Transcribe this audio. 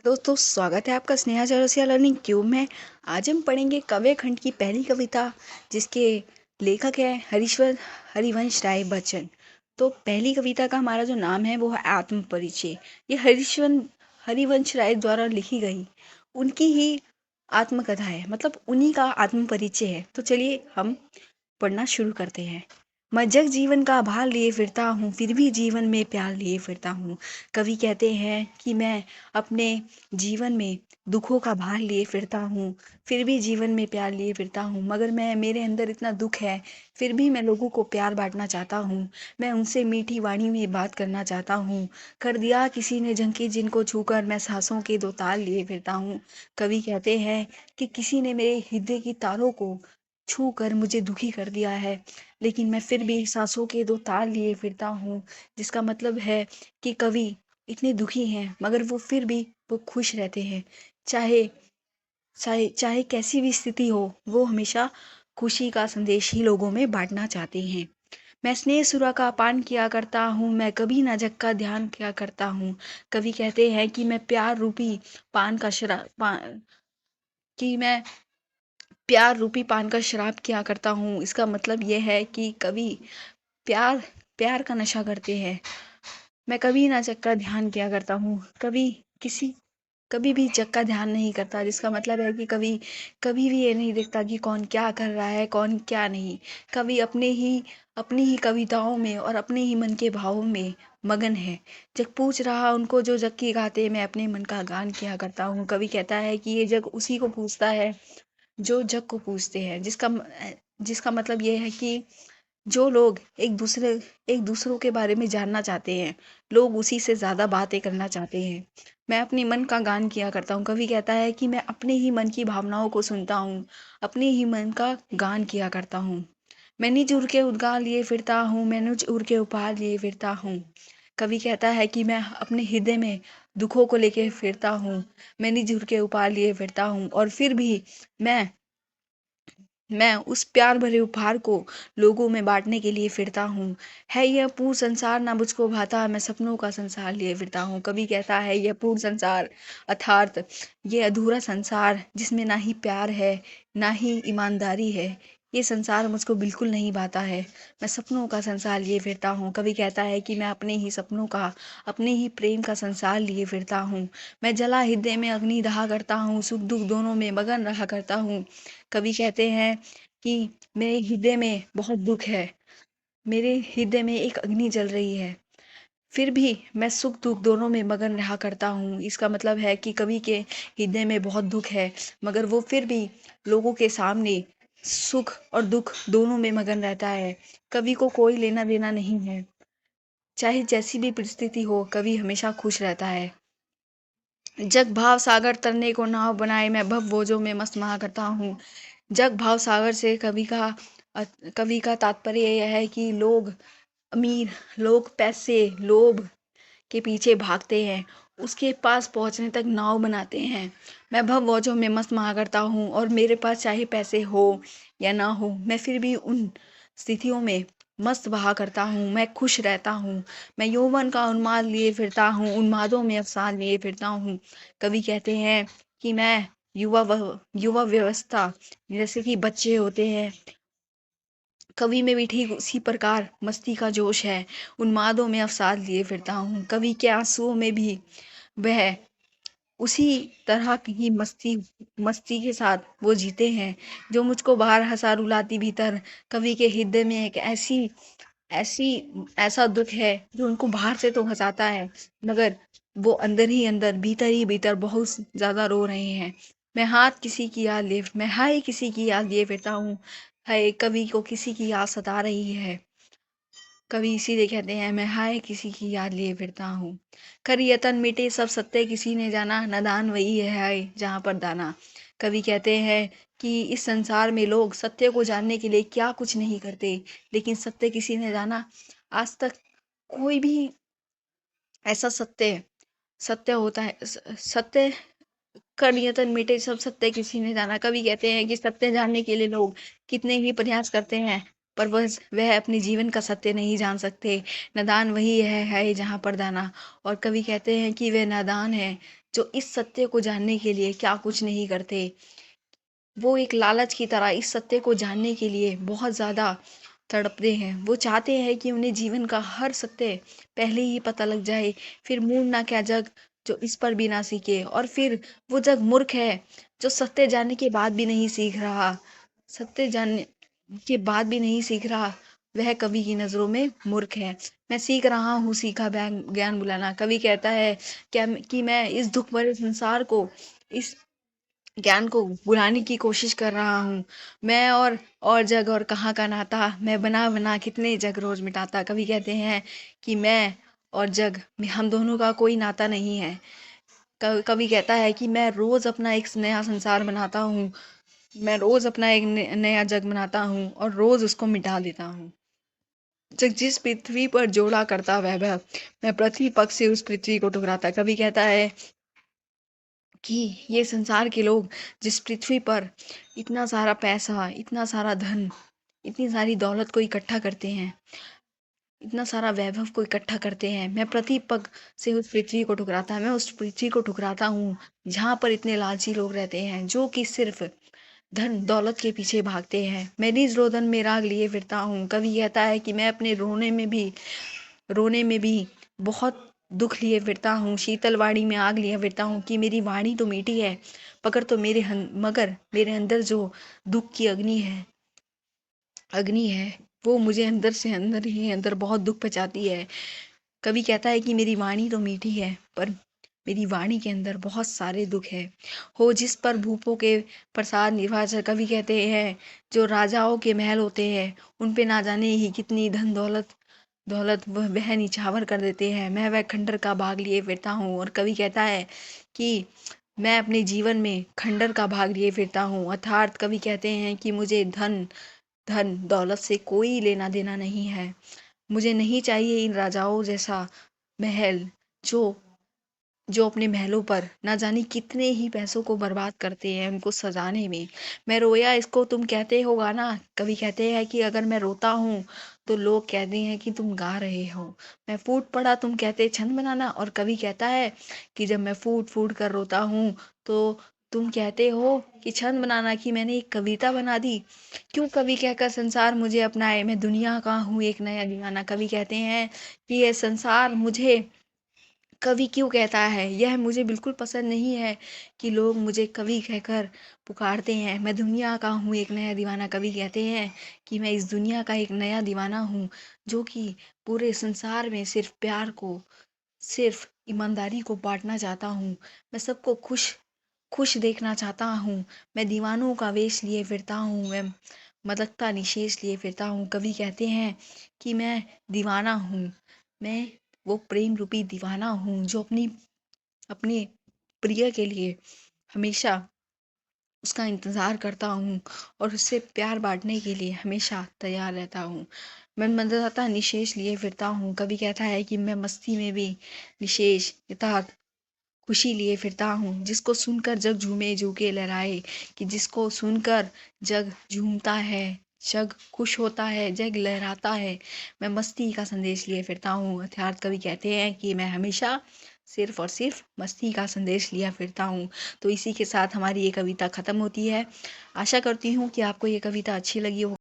दोस्तों, स्वागत है आपका स्नेहा चौरसिया लर्निंग क्यूब में। आज हम पढ़ेंगे काव्य खंड की पहली कविता, जिसके लेखक है हरीश्वर हरिवंश राय बच्चन। तो पहली कविता का हमारा जो नाम है वो है आत्म परिचय। ये हरीश्वर हरिवंश राय द्वारा लिखी गई उनकी ही आत्मकथा है, मतलब उन्हीं का आत्म परिचय है। तो चलिए हम पढ़ना शुरू करते हैं। मैं जग जीवन का भार लिए फिरता हूँ, फिर भी जीवन में प्यार लिए फिरता हूँ। कवि कहते हैं कि मैं अपने जीवन में दुखों का भार लिए फिरता हूँ, फिर भी जीवन में प्यार लिए फिरता हूँ। मगर मैं मेरे अंदर इतना दुख है, फिर भी मैं लोगों को प्यार बांटना चाहता हूँ। मैं उनसे मीठी वाणी में बात करना चाहता हूँ। कर दिया किसी ने झंकी जिनको छूकर मैं सांसों के दो ताल लिए फिरता हूँ। कवि कहते हैं कि किसी ने मेरे हृदय की तारों को छू कर मुझे दुखी कर दिया है, लेकिन मैं फिर भी सांसों के दो ताल लिए फिरता हूँ। जिसका मतलब है कि कवि इतने दुखी हैं, मगर वो फिर भी वो खुश रहते हैं। चाहे चाहे चाहे कैसी भी स्थिति हो, वो हमेशा खुशी का संदेश ही लोगों में बांटना चाहते हैं। मैं स्नेह सुरा का पान किया करता हूँ, मैं कभी ना जग का ध्यान किया करता हूँ। कवि कहते हैं कि मैं प्यार रूपी पान का शरा पा, कि मैं प्यार रूपी पान का शराब किया करता हूँ। इसका मतलब ये है कि कवि प्यार प्यार का नशा करते हैं। मैं कभी ना जग का ध्यान किया करता हूँ, कभी भी जग का ध्यान नहीं करता। जिसका मतलब है कि कभी कभी भी ये नहीं देखता कि कौन क्या कर रहा है, कौन क्या नहीं। कभी अपनी ही कविताओं में और अपने ही मन के भावों में मगन है। जग पूछ रहा उनको जो जग की गाते, मैं अपने मन का गान किया करता हूँ। कवि कहता है कि ये जग उसी को पूछता है जो जग को पूछते हैं। जिसका मतलब ये है कि जो लोग एक दूसरों के बारे में जानना चाहते हैं, लोग उसी से ज़्यादा बातें करना चाहते हैं। मैं अपने मन का गान किया करता हूँ। कवि कहता है कि मैं अपने ही मन की भावनाओं को सुनता हूँ, अपने ही मन का गान किया करता हूँ। मैं निज उड़ के उद्गार लिए फिरता हूँ, मैं निज उड़ के उपहार लिए फिरता हूँ। कवि कहता है कि मैं अपने हृदय में दुखों को लेके फिरता हूँ, मैं निज उड़ के उपहार लिए फिरता हूँ, और फिर भी मैं मैं उस प्यार भरे उपहार को लोगों में बांटने के लिए फिरता हूँ। है यह पूर्ण संसार ना मुझको भाता, मैं सपनों का संसार लिए फिरता हूँ। कवि कहता है यह पूर्ण संसार अर्थात ये अधूरा संसार, जिसमें ना ही प्यार है ना ही ईमानदारी है, ये संसार मुझको बिल्कुल नहीं भाता है। मैं सपनों का संसार लिए फिरता हूँ। कवि कहता है कि मैं अपने ही सपनों का, अपने ही प्रेम का संसार लिए फिरता हूँ। मैं जला हृदय में अग्नि दहा करता हूँ, सुख दुख दोनों में मगन रहा करता हूँ। कवि कहते हैं कि मेरे हृदय में बहुत दुख है, मेरे हृदय में एक अग्नि जल रही है, फिर भी मैं सुख दुख दोनों में मगन रहा करता हूँ। इसका मतलब है कि कवि के हृदय में बहुत दुख है, मगर वो फिर भी लोगों के सामने सुख और दुख दोनों में मगन रहता है। कवि को कोई लेना देना नहीं है, चाहे जैसी भी परिस्थिति हो, कवि हमेशा खुश रहता है। जग भाव सागर तरने को नाव बनाए, मैं भव बोझों में मस्त महा करता हूँ। जग भाव सागर से अ, कवि का तात्पर्य यह है कि लोग अमीर, लोग पैसे, लोभ के पीछे भागते हैं, उसके पास पहुंचने तक नाव बनाते हैं। मैं भव बोझों में मस्त महा करता हूँ, और मेरे पास चाहे पैसे हो या ना हो, मैं फिर भी उन स्थितियों में मस्त बहा करता हूँ, मैं खुश रहता हूँ। मैं यौवन का उन्माद लिए फिरता हूँ, उन्मादों में अवसाद लिए फिरता हूँ। कवि कहते हैं कि मैं युवा व्यवस्था, जैसे कि बच्चे होते हैं, कवि में भी ठीक उसी प्रकार मस्ती का जोश है। उन्मादों में अवसाद लिए फिरता हूँ। कवि के आंसुओं में भी वह उसी तरह की मस्ती मस्ती के साथ वो जीते हैं, जो मुझको बाहर हंसा रुलाती भीतर। कवि के हृदय में एक ऐसी ऐसा दुख है जो उनको बाहर से तो हंसाता है, मगर वो अंदर ही अंदर, भीतर ही भीतर बहुत ज्यादा रो रहे हैं। मैं हाय किसी की याद लिए फिरता हूँ। हाय, कवि को किसी की याद सता रही है। कवि इसीलिए कहते हैं मैं हाय किसी की याद लिए फिरता हूँ। कर यतन मिटे सब सत्य किसी ने जाना, नादान वही है हाय जहाँ पर दाना। कवि कहते हैं कि इस संसार में लोग सत्य को जानने के लिए क्या कुछ नहीं करते, लेकिन सत्य किसी ने जाना। आज तक कोई भी ऐसा सत्य होता है, सत्य कर यतन मिटे सब सत्य किसी ने जाना। कवि कहते हैं कि सत्य जानने के लिए लोग कितने ही प्रयास करते हैं, पर वह अपने जीवन का सत्य नहीं जान सकते। नादान वही है जहाँ पर दाना। और कवि कहते हैं कि वे नादान है जो इस सत्य को जानने के लिए क्या कुछ नहीं करते। वो एक लालच की तरह इस सत्य को जानने के लिए बहुत ज़्यादा तड़पते हैं। वो चाहते हैं कि उन्हें जीवन का हर सत्य पहले ही पता लग जाए। फिर मूड ना क्या जग जो इस पर भी ना सीखे। और फिर वो जग मूर्ख है जो सत्य जानने के बाद भी नहीं सीख रहा। सत्य जानने के बाद भी नहीं सीख रहा, वह कवि की नज़रों में मूर्ख है। मैं सीख रहा हूँ सीखा ज्ञान बुलाना। कवि कहता है क्या कि मैं इस दुख भरे संसार को, इस ज्ञान को बुलाने की कोशिश कर रहा हूँ। मैं और जग और कहाँ का नाता, मैं बना बना कितने जग रोज मिटाता। कवि कहते हैं कि मैं और जग में हम दोनों का कोई नाता नहीं है। कवि कहता है कि मैं रोज अपना एक नया संसार बनाता हूँ। मैं रोज अपना एक नया जग बनाता हूँ और रोज उसको मिटा देता हूँ। जग जिस पृथ्वी पर जोड़ा करता वैभव, मैं पृथ्वी पक्ष से उस पृथ्वी को ठुकराता। कवि कहता है कि ये संसार के लोग जिस पृथ्वी पर इतना सारा पैसा, इतना सारा धन, इतनी सारी दौलत को इकट्ठा करते हैं, इतना सारा वैभव को इकट्ठा करते हैं, मैं प्रतिपग से उस पृथ्वी को ठुकराता मैं उस पृथ्वी को ठुकराता हूँ जहाँ पर इतने लालची लोग रहते हैं जो कि सिर्फ धन दौलत के पीछे भागते हैं। मैं निज रोदन में राग लिए फिरता हूँ। कवि कहता है कि मैं अपने रोने में भी बहुत दुख लिए फिरता हूँ। शीतल वाणी में आग लिए फिरता हूँ कि मेरी वाणी तो मीठी है, मगर मेरे अंदर जो दुख की अग्नि है वो मुझे अंदर से अंदर ही अंदर बहुत दुख पहुंचाती है। कवि कहता है कि मेरी वाणी तो मीठी है पर मेरी वाणी के अंदर बहुत सारे दुख है। हो जिस पर भूपों के प्रसाद निवास। कवि कहते हैं जो राजाओं के महल होते हैं उन पे ना जाने ही कितनी धन दौलत दौलत वह निछावर कर देते हैं। मैं वह खंडर का भाग लिए फिरता हूँ। और कवि कहता है कि मैं अपने जीवन में खंडर का भाग लिए फिरता हूँ। अर्थात कवि कहते हैं कि मुझे धन धन दौलत से कोई लेना देना नहीं है। मुझे नहीं चाहिए इन राजाओं जैसा महल जो जो अपने महलों पर ना जाने कितने ही पैसों को बर्बाद करते हैं उनको सजाने में। मैं रोया इसको तुम कहते हो गाना। कवि कहते हैं कि अगर मैं रोता हूँ तो लोग कहते हैं कि तुम गा रहे हो। मैं फूट पड़ा तुम कहते छंद बनाना। और कवि कहता है कि जब मैं फूट फूट कर रोता हूँ तो तुम कहते हो कि छंद बनाना, कि मैंने एक कविता बना दी। क्यों कवि कहकर संसार मुझे अपनाए, मैं दुनिया का हूँ एक नया दीवाना। कवि कहते हैं कि यह संसार मुझे, कवि क्यों कहता है यह मुझे बिल्कुल पसंद नहीं है कि लोग मुझे कवि कहकर पुकारते हैं। मैं दुनिया का हूँ एक नया दीवाना। कवि कहते हैं कि मैं इस दुनिया का एक नया दीवाना हूँ जो कि पूरे संसार में सिर्फ प्यार को, सिर्फ ईमानदारी को बांटना चाहता हूँ। मैं सबको खुश खुश देखना चाहता हूँ। मैं दीवानों का वेश लिए फिरता हूँ। मैं मदकता निशेष लिए फिरता हूँ। कवि कहते हैं कि मैं दीवाना हूँ। मैं वो प्रेम रूपी दीवाना हूँ जो अपने प्रिय के लिए हमेशा उसका इंतज़ार करता हूँ और उससे प्यार बांटने के लिए हमेशा तैयार रहता हूँ। मैं मददाता निशेष लिए फिरता हूँ। कवि कहता है कि मैं मस्ती में भी निशेष यथार्थ खुशी लिए फिरता हूँ। जिसको सुनकर जग झूमे झूके लहराए, कि जिसको सुनकर जग झूमता है, जग खुश होता है, जग लहराता है। मैं मस्ती का संदेश लिए फिरता हूँ। अर्थात कवि कहते हैं कि मैं हमेशा सिर्फ और सिर्फ मस्ती का संदेश लिया फिरता हूँ। तो इसी के साथ हमारी ये कविता ख़त्म होती है। आशा करती हूँ कि आपको ये कविता अच्छी लगी हो।